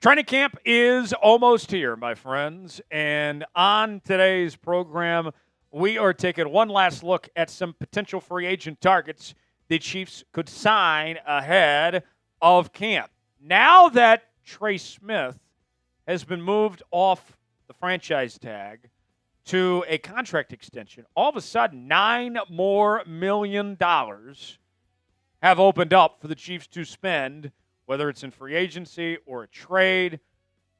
Training camp is almost here, my friends. And on today's program, we are taking one last look at some potential free agent targets the Chiefs could sign ahead of camp. Now that Trey Smith has been moved off the franchise tag to a contract extension, all of a sudden, $9 more million have opened up for the Chiefs to spend, whether it's in free agency or a trade.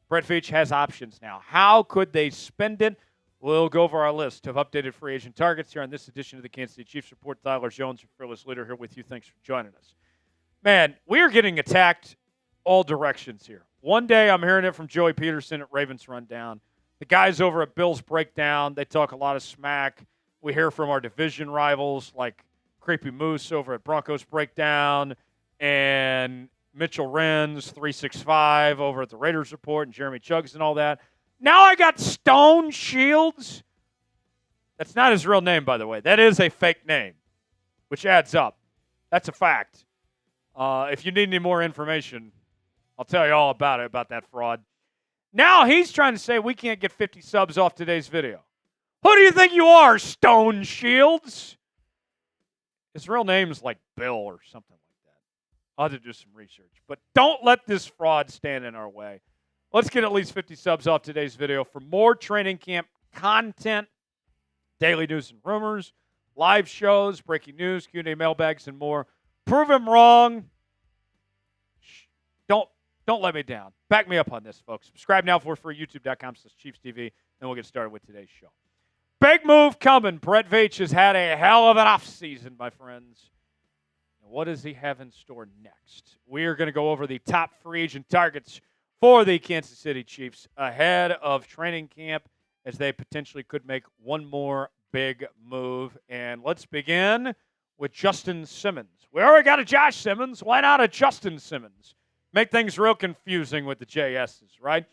Brett Veach has options now. How could they spend it? We'll go over our list of updated free agent targets here on this edition of the Kansas City Chiefs Report. Tyler Jones, your fearless leader, here with you. Thanks for joining us. Man, we are getting attacked all directions here. One day I'm hearing it from Joey Peterson at Ravens Rundown. The guys over at Bills Breakdown, they talk a lot of smack. We hear from our division rivals like Creepy Moose over at Broncos Breakdown and Mitchell Renz, 365 over at the Raiders Report, and Jeremy Chuggs and all that. Now I got Stone Shields. That's not his real name, by the way. That is a fake name, which adds up. That's a fact. If you need any more information, I'll tell you all about it, about that fraud. Now he's trying to say we can't get 50 subs off today's video. Who do you think you are, Stone Shields? His real name's like Bill or something like that. I'll have to do some research. But don't let this fraud stand in our way. Let's get at least 50 subs off today's video for more training camp content, daily news and rumors, live shows, breaking news, Q&A mailbags, and more. Prove him wrong. Don't let me down. Back me up on this, folks. Subscribe now for free, youtube.com/ChiefsTV, then we'll get started with today's show. Big move coming. Brett Veach has had a hell of an offseason, my friends. And what does he have in store next? We are going to go over the top free agent targets for the Kansas City Chiefs ahead of training camp as they potentially could make one more big move. And let's begin with Justin Simmons. We already got a Josh Simmons. Why not a Justin Simmons? Make things real confusing with the JSs, right?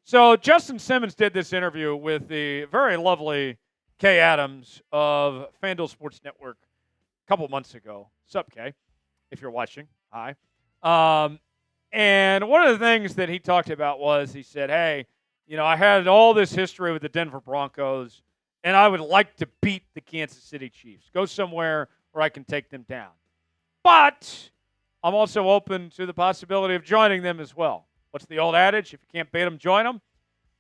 So Justin Simmons did this interview with the very lovely Kay Adams of FanDuel Sports Network a couple months ago. Sup, Kay, if you're watching. Hi. And one of the things that he talked about was he said, hey, I had all this history with the Denver Broncos, and I would like to beat the Kansas City Chiefs, go somewhere where I can take them down. But I'm also open to the possibility of joining them as well. What's the old adage? If you can't beat them, join them.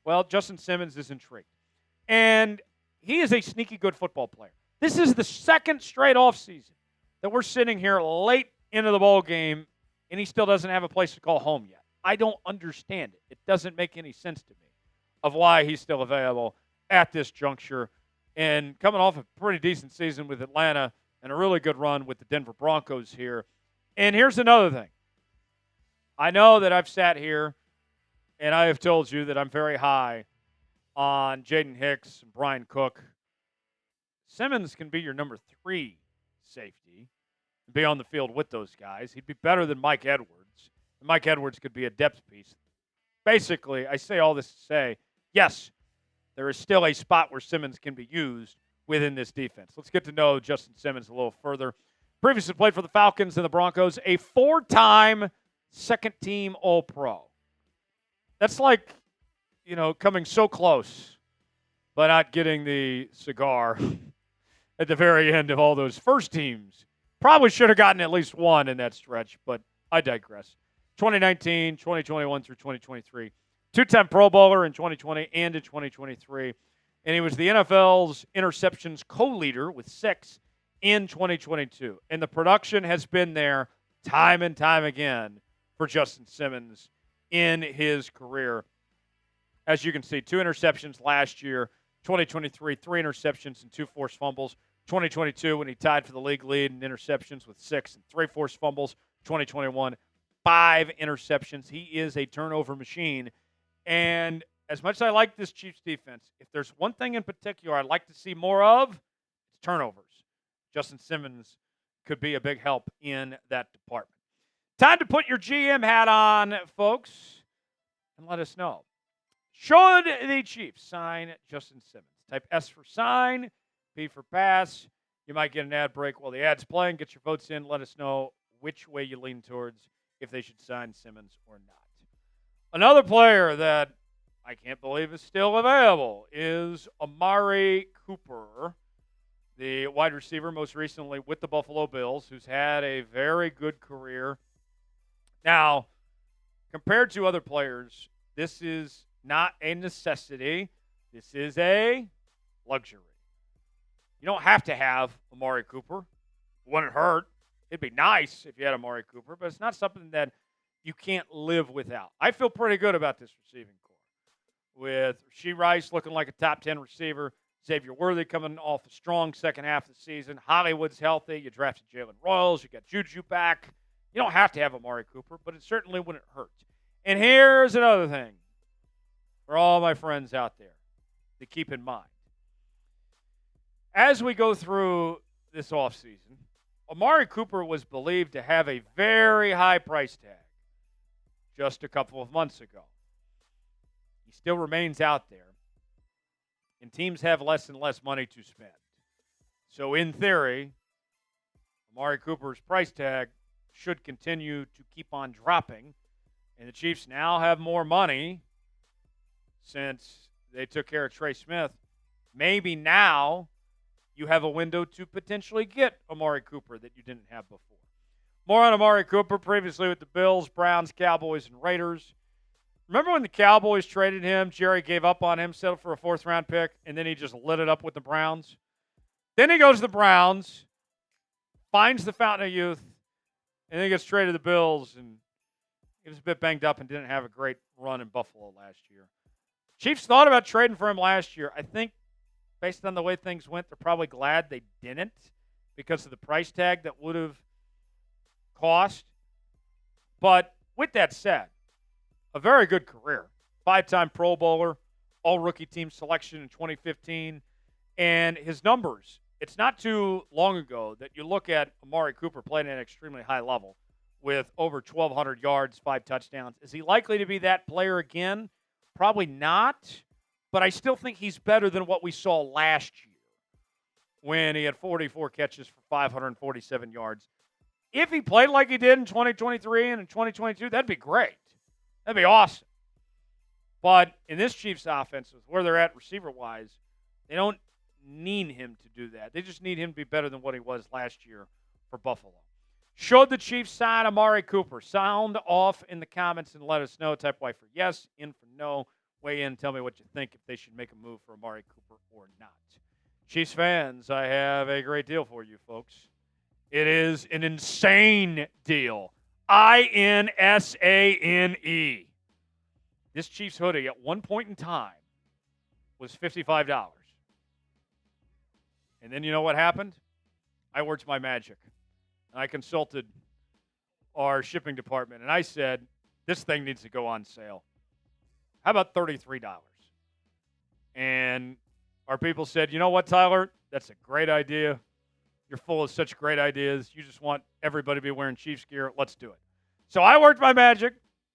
Well, Justin Simmons is intrigued. And he is a sneaky good football player. This is the second straight offseason that we're sitting here late into the ball game, and he still doesn't have a place to call home yet. I don't understand it. It doesn't make any sense to me of why he's still available at this juncture. And coming off a pretty decent season with Atlanta and a really good run with the Denver Broncos here. And here's another thing. I know that I've sat here and I have told you that I'm very high on Jaden Hicks and Brian Cook. Simmons can be your number 3 safety and be on the field with those guys. He'd be better than Mike Edwards. And Mike Edwards could be a depth piece. Basically, I say all this to say, yes, there is still a spot where Simmons can be used within this defense. Let's get to know Justin Simmons a little further. Previously played for the Falcons and the Broncos, a 4-time second-team All-Pro. That's like, coming so close, but not getting the cigar at the very end of all those first teams. Probably should have gotten at least one in that stretch, but I digress. 2019, 2021 through 2023. 2-time Pro Bowler in 2020 and in 2023. And he was the NFL's interceptions co-leader with 6 in 2022. And the production has been there time and time again for Justin Simmons in his career. As you can see, 2 interceptions last year. 2023, 3 interceptions and 2 forced fumbles. 2022, when he tied for the league lead in interceptions with 6 and 3 forced fumbles. 2021, 5 interceptions. He is a turnover machine. And as much as I like this Chiefs defense, if there's one thing in particular I'd like to see more of, it's turnovers. Justin Simmons could be a big help in that department. Time to put your GM hat on, folks, and let us know. Should the Chiefs sign Justin Simmons? Type S for sign, P for pass. You might get an ad break while the ad's playing. Get your votes in. Let us know which way you lean towards, if they should sign Simmons or not. Another player that I can't believe is still available is Amari Cooper, the wide receiver most recently with the Buffalo Bills, who's had a very good career. Now, compared to other players, this is not a necessity. This is a luxury. You don't have to have Amari Cooper. It wouldn't hurt. It'd be nice if you had Amari Cooper, but it's not something that you can't live without. I feel pretty good about this receiving core. With Rashee Rice looking like a top 10 receiver, Xavier Worthy coming off a strong second half of the season, Hollywood's healthy, you drafted Jalen Royals, you got Juju back. You don't have to have Amari Cooper, but it certainly wouldn't hurt. And here's another thing for all my friends out there to keep in mind. As we go through this offseason, Amari Cooper was believed to have a very high price tag just a couple of months ago. He still remains out there, and teams have less and less money to spend. So in theory, Amari Cooper's price tag should continue to keep on dropping, and the Chiefs now have more money since they took care of Trey Smith. Maybe now you have a window to potentially get Amari Cooper that you didn't have before. More on Amari Cooper previously with the Bills, Browns, Cowboys, and Raiders. Remember when the Cowboys traded him, Jerry gave up on him, settled for a fourth-round pick, and then he just lit it up with the Browns? Then he goes to the Browns, finds the fountain of youth, and then gets traded to the Bills, and he was a bit banged up and didn't have a great run in Buffalo last year. Chiefs thought about trading for him last year. I think based on the way things went, they're probably glad they didn't because of the price tag that would have cost. But with that said, a very good career. 5-time Pro Bowler, all-rookie team selection in 2015. And his numbers, it's not too long ago that you look at Amari Cooper playing at an extremely high level with over 1,200 yards, 5 touchdowns. Is he likely to be that player again? Probably not. But I still think he's better than what we saw last year when he had 44 catches for 547 yards. If he played like he did in 2023 and in 2022, that'd be great. That'd be awesome. But in this Chiefs offense, with where they're at receiver-wise, they don't need him to do that. They just need him to be better than what he was last year for Buffalo. Should the Chiefs sign Amari Cooper? Sound off in the comments and let us know. Type Y for yes, in for no. Weigh in, tell me what you think if they should make a move for Amari Cooper or not. Chiefs fans, I have a great deal for you, folks. It is an insane deal. INSANE. This Chiefs hoodie at one point in time was $55. And then you know what happened? I worked my magic. And I consulted our shipping department, and I said, this thing needs to go on sale. How about $33? And our people said, you know what, Tyler? That's a great idea. You're full of such great ideas. You just want everybody to be wearing Chiefs gear. Let's do it. So I worked my magic.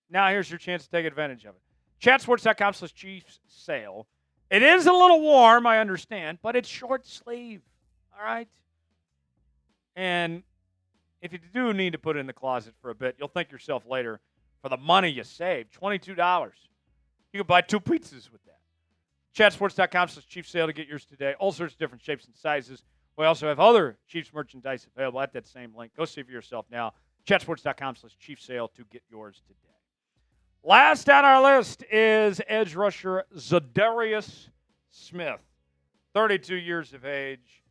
Now here's your chance to take advantage of it. Chatsports.com/Chiefs sale. It is a little warm, I understand, but it's short sleeve. All right? And if you do need to put it in the closet for a bit, you'll thank yourself later for the money you saved. $22. You can buy 2 pizzas with that. Chatsports.com/Chiefs sale to get yours today. All sorts of different shapes and sizes. We also have other Chiefs merchandise available at that same link. Go see for yourself now. Chatsports.com/Chiefs sale to get yours today. Last on our list is edge rusher Za'Darius Smith, 32 years of age.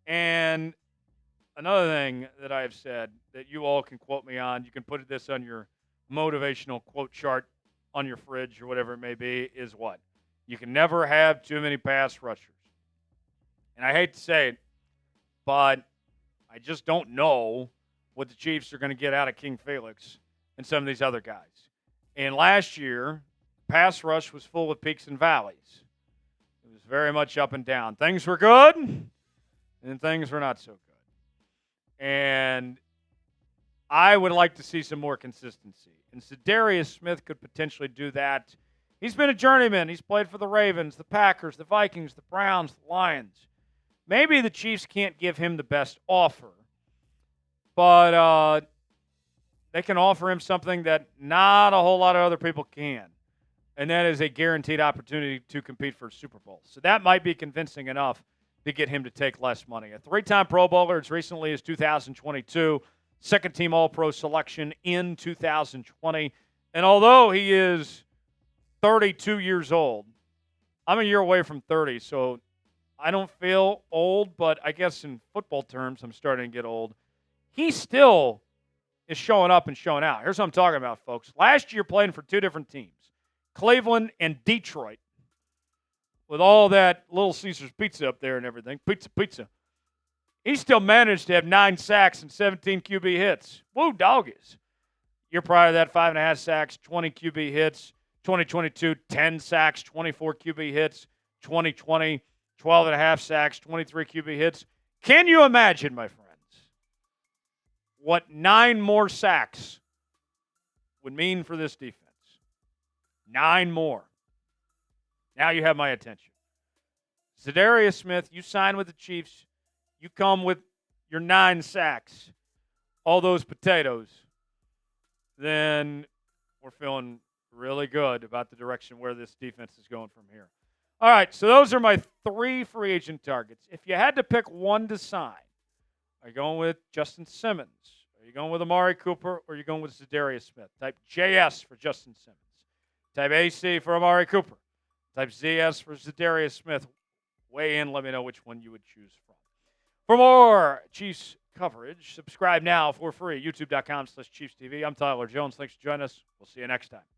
And another thing that I have said that you all can quote me on, you can put this on your motivational quote chart on your fridge or whatever it may be, is what? You can never have too many pass rushers. And I hate to say it, but I just don't know what the Chiefs are going to get out of King Felix and some of these other guys. And last year, pass rush was full of peaks and valleys. It was very much up and down. Things were good, and things were not so good. And I would like to see some more consistency. And Sidarius Smith could potentially do that. He's been a journeyman. He's played for the Ravens, the Packers, the Vikings, the Browns, the Lions. Maybe the Chiefs can't give him the best offer, but they can offer him something that not a whole lot of other people can, and that is a guaranteed opportunity to compete for a Super Bowl. So that might be convincing enough to get him to take less money. A three-time Pro Bowler as recently as 2022, second-team All-Pro selection in 2020. And although he is 32 years old, I'm a year away from 30, so I don't feel old, but I guess in football terms, I'm starting to get old. He still is showing up and showing out. Here's what I'm talking about, folks. Last year, playing for two different teams, Cleveland and Detroit, with all that Little Caesars pizza up there and everything, pizza. He still managed to have 9 sacks and 17 QB hits. Woo, doggies. Year prior to that, 5.5 sacks, 20 QB hits. 2022, 10 sacks, 24 QB hits. 2020, 12.5 sacks, 23 QB hits. Can you imagine, my friends, what 9 more sacks would mean for this defense? 9 more. Now you have my attention. Sidarius Smith, you sign with the Chiefs. You come with your 9 sacks, all those potatoes, then we're feeling really good about the direction where this defense is going from here. All right, so those are my 3 free agent targets. If you had to pick one to sign, are you going with Justin Simmons? Are you going with Amari Cooper? Or are you going with Za'Darius Smith? Type JS for Justin Simmons. Type AC for Amari Cooper. Type ZS for Za'Darius Smith. Weigh in. Let me know which one you would choose from. For more Chiefs coverage, subscribe now for free. YouTube.com/ChiefsTV. I'm Tyler Jones. Thanks for joining us. We'll see you next time.